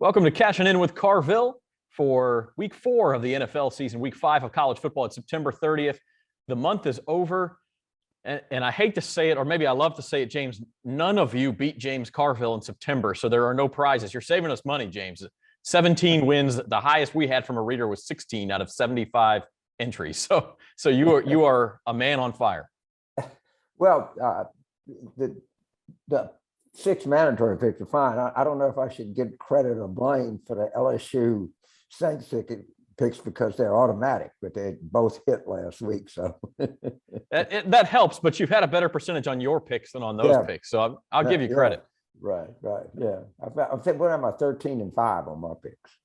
Welcome to Cashin' In with Carville for week 4 of the NFL season, week 5 of college football. It's September 30th. The month is over. And I hate to say it, or maybe I love to say it, James, none of you beat James Carville in September, so there are no prizes. You're saving us money, James. 17 wins. The highest we had from a reader was 16 out of 75 entries. So you are a man on fire. Well, the 6 mandatory picks are fine. I don't know if I should get credit or blame for the LSU Saints picks because they're automatic, but they both hit last week. So that helps, but you've had a better percentage on your picks than on those picks. So I'll give you credit. Right. Yeah. I think what am I 13-5 on my picks.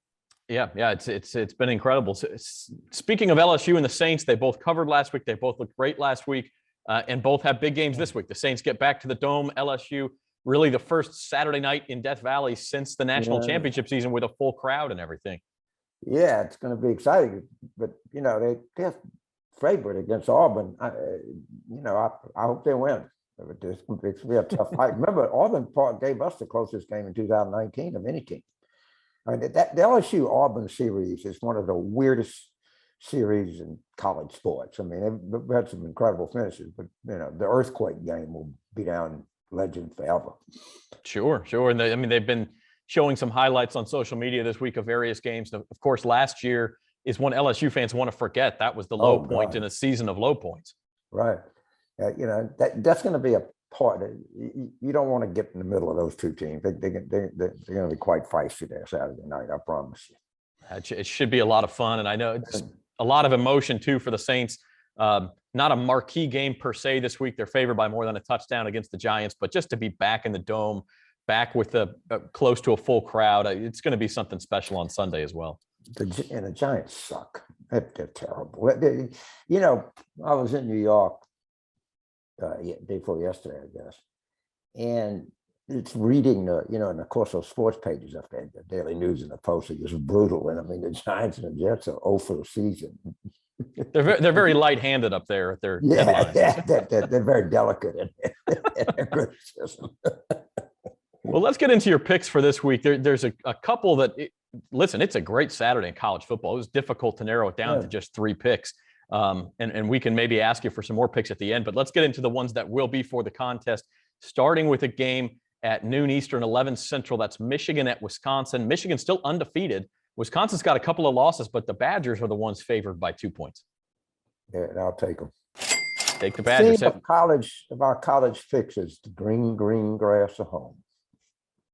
Yeah. It's been incredible. So, speaking of LSU and the Saints, they both covered last week. They both looked great last week, and both have big games this week. The Saints get back to the Dome. LSU, really the first Saturday night in Death Valley since the national championship season with a full crowd and everything. Yeah, it's going to be exciting, but they're favorite against Auburn. I hope they win. It's going to be a tough fight. Remember, Auburn gave us the closest game in 2019 of any team. I mean, the LSU Auburn series is one of the weirdest series in college sports. I mean, they've had some incredible finishes, but the earthquake game will be down legend forever. Sure. And they've been showing some highlights on social media this week of various games. Of course, last year is one LSU fans want to forget. That was the low point in a season of low points. Right. That's going to be a part. You don't want to get in the middle of those two teams. They're going to be quite feisty there Saturday night. I promise you. It should be a lot of fun, and I know it's a lot of emotion too for the Saints. Not a marquee game per se this week. They're favored by more than a touchdown against the Giants, but just to be back in the Dome, back with close to a full crowd, it's going to be something special on Sunday as well. And the Giants suck. They're terrible. I was in New York day before yesterday, I guess, and it's reading and of course those sports pages up there, the Daily News and the Post are just brutal. And I mean, the Giants and the Jets are 0 for the season. They're very light-handed up there at their headlines. They're very delicate in their criticism. Well, let's get into your picks for this week. There's a couple that, listen, it's a great Saturday in college football. It was difficult to narrow it down to just 3 picks. And we can maybe ask you for some more picks at the end, but let's get into the ones that will be for the contest, starting with a game at noon Eastern, 11 Central. That's Michigan at Wisconsin. Michigan still undefeated. Wisconsin's got a couple of losses, but the Badgers are the ones favored by 2 points. Yeah, and I'll take them. Take the Badgers. Of our college picks is the green grass of home.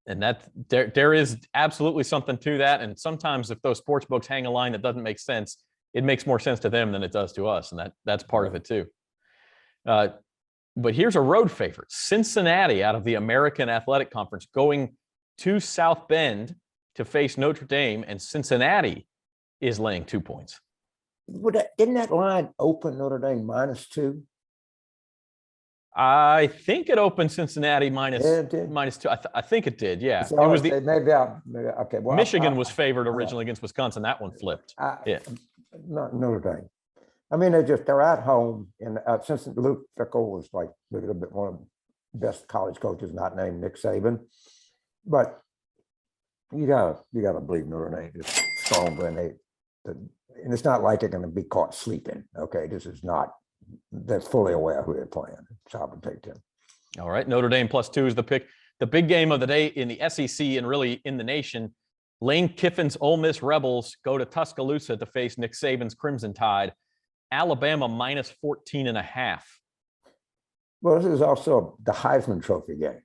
And that there is absolutely something to that. And sometimes if those sports books hang a line that doesn't make sense, it makes more sense to them than it does to us. And that's part of it too. But here's a road favorite. Cincinnati out of the American Athletic Conference going to South Bend to face Notre Dame, and Cincinnati is laying 2 points. Didn't that line open Notre Dame -2? I think it opened Cincinnati -2. I think it did. Yeah, so it was okay. Well, Michigan was favored originally against Wisconsin. That one flipped. Not Notre Dame. I mean, they're at home, and since Luke Fickell was like one of the best college coaches, not named Nick Saban, but you gotta believe Notre Dame is stronger, and it's not like they're going to be caught sleeping. Okay, this is not. They're fully aware who they're playing. So I would take them. All right, Notre Dame +2 is the pick. The big game of the day in the SEC and really in the nation. Lane Kiffin's Ole Miss Rebels go to Tuscaloosa to face Nick Saban's Crimson Tide. Alabama -14.5. Well, this is also the Heisman Trophy game.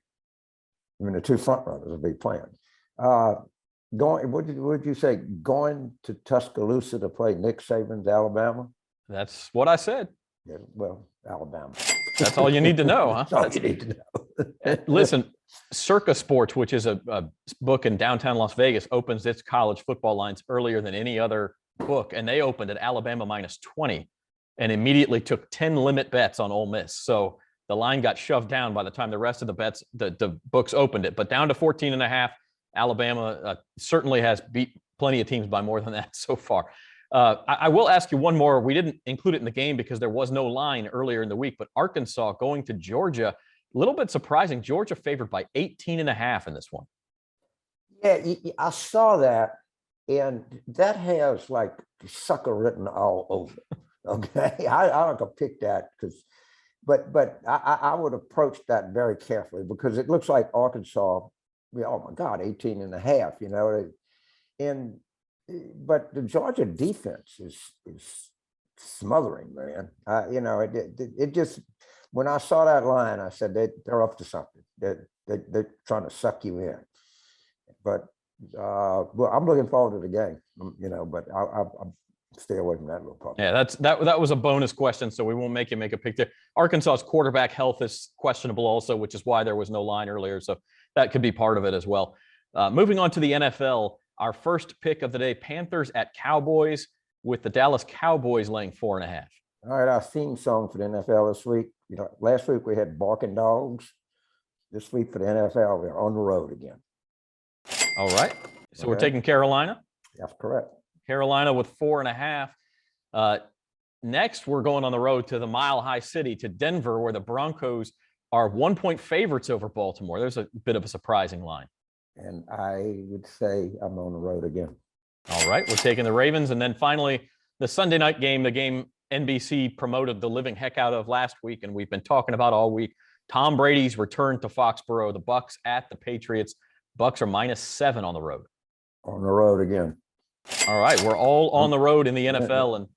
I mean, the 2 front runners will be playing. What did you say? Going to Tuscaloosa to play Nick Saban's Alabama? That's what I said. Yeah, well, Alabama. That's all you need to know, huh? That's all you need to know. Listen, Circa Sports, which is a book in downtown Las Vegas, opens its college football lines earlier than any other book, and they opened at Alabama -20 and immediately took 10 limit bets on Ole Miss. So the line got shoved down by the time the rest of the bets, the books opened it, but down to 14.5. Alabama certainly has beat plenty of teams by more than that so far. I will ask you one more. We didn't include it in the game because there was no line earlier in the week, but Arkansas going to Georgia, a little bit surprising. Georgia favored by 18.5 in this one. Yeah, I saw that, and that has like sucker written all over it. Okay, I don't go pick that because, but I would approach that very carefully because it looks like Arkansas. Oh my God, 18 and a half. And but the Georgia defense is smothering, man. It just when I saw that line, I said they're up to something. They're trying to suck you in. But well, I'm looking forward to the game, but I'll stay away from that little puppy. Yeah, that was a bonus question, so we won't make you make a pick there. Arkansas's quarterback health is questionable also, which is why there was no line earlier. So that could be part of it as well. Moving on to the NFL, our first pick of the day, Panthers at Cowboys, with the Dallas Cowboys laying 4.5. All right, our theme song for the NFL this week. Last week we had barking dogs. This week for the NFL, we're on the road again. All right. So we're taking Carolina. That's correct. Carolina with 4.5. Next, we're going on the road to the Mile High City, to Denver, where the Broncos are 1-point favorites over Baltimore. There's a bit of a surprising line. And I would say I'm on the road again. All right. We're taking the Ravens. And then finally, the Sunday night game, the game NBC promoted the living heck out of last week, and we've been talking about all week. Tom Brady's return to Foxborough, the Bucs at the Patriots. Bucs are -7 on the road. On the road again. All right. We're all on the road in the NFL. And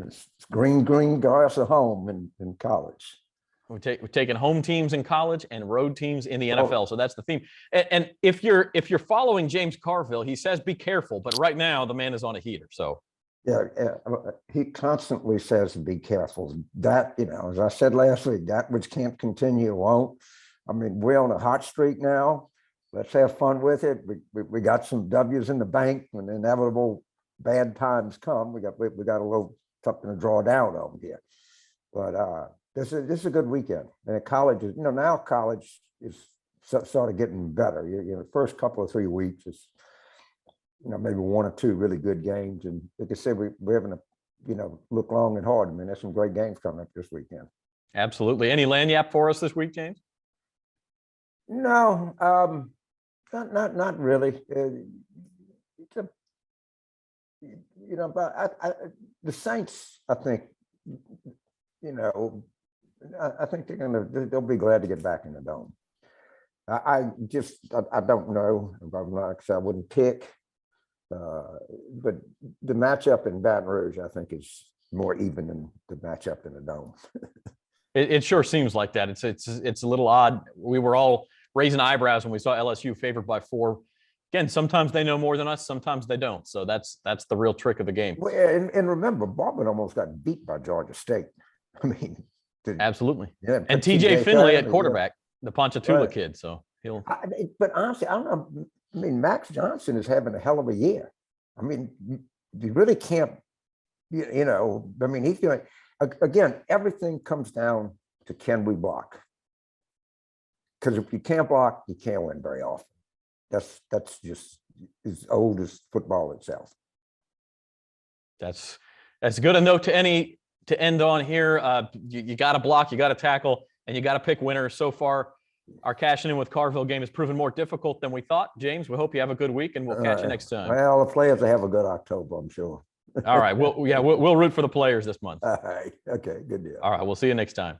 it's green grass at home in college. we're taking home teams in college and road teams in the NFL. So that's the theme. And if you're following James Carville, he says be careful. But right now, the man is on a heater. So yeah, he constantly says be careful. That, as I said last week, that which can't continue won't. I mean, we're on a hot streak now. Let's have fun with it. We got some W's in the bank when the inevitable bad times come. We got a little something to draw down over here. But this is a good weekend. And college is, now college is sort of getting better. The first couple of 3 weeks is, maybe 1 or 2 really good games. And like I said, we're having to, look long and hard. I mean, there's some great games coming up this weekend. absolutely. Any lanyap for us this week, James? No, not really. But the Saints, I think, I think they'll be glad to get back in the dome. I don't know. I wouldn't pick. But the matchup in Baton Rouge, I think, is more even than the matchup in the dome. It sure seems like that. It's a little odd. We were all raising eyebrows when we saw LSU favored by 4. Again, sometimes they know more than us, sometimes they don't. So that's the real trick of the game. Well, and remember, Baldwin almost got beat by Georgia State. I mean, absolutely. Yeah, and TJ Finley at quarterback, the Ponchatoula kid. So he'll. But honestly, I don't know. I mean, Max Johnson is having a hell of a year. I mean, you really can't. I mean, he's doing. Again, everything comes down to can we block? Because if you can't block, you can't win very often. That's just as old as football itself. That's good a note to end on here. You got to block, you got to tackle, and you got to pick winners. So far, our Cashin with Carville game has proven more difficult than we thought. James, we hope you have a good week, and we'll catch you next time. Well, the players will have a good October, I'm sure. All right. We'll root for the players this month. All right. Okay. Good deal. All right. We'll see you next time.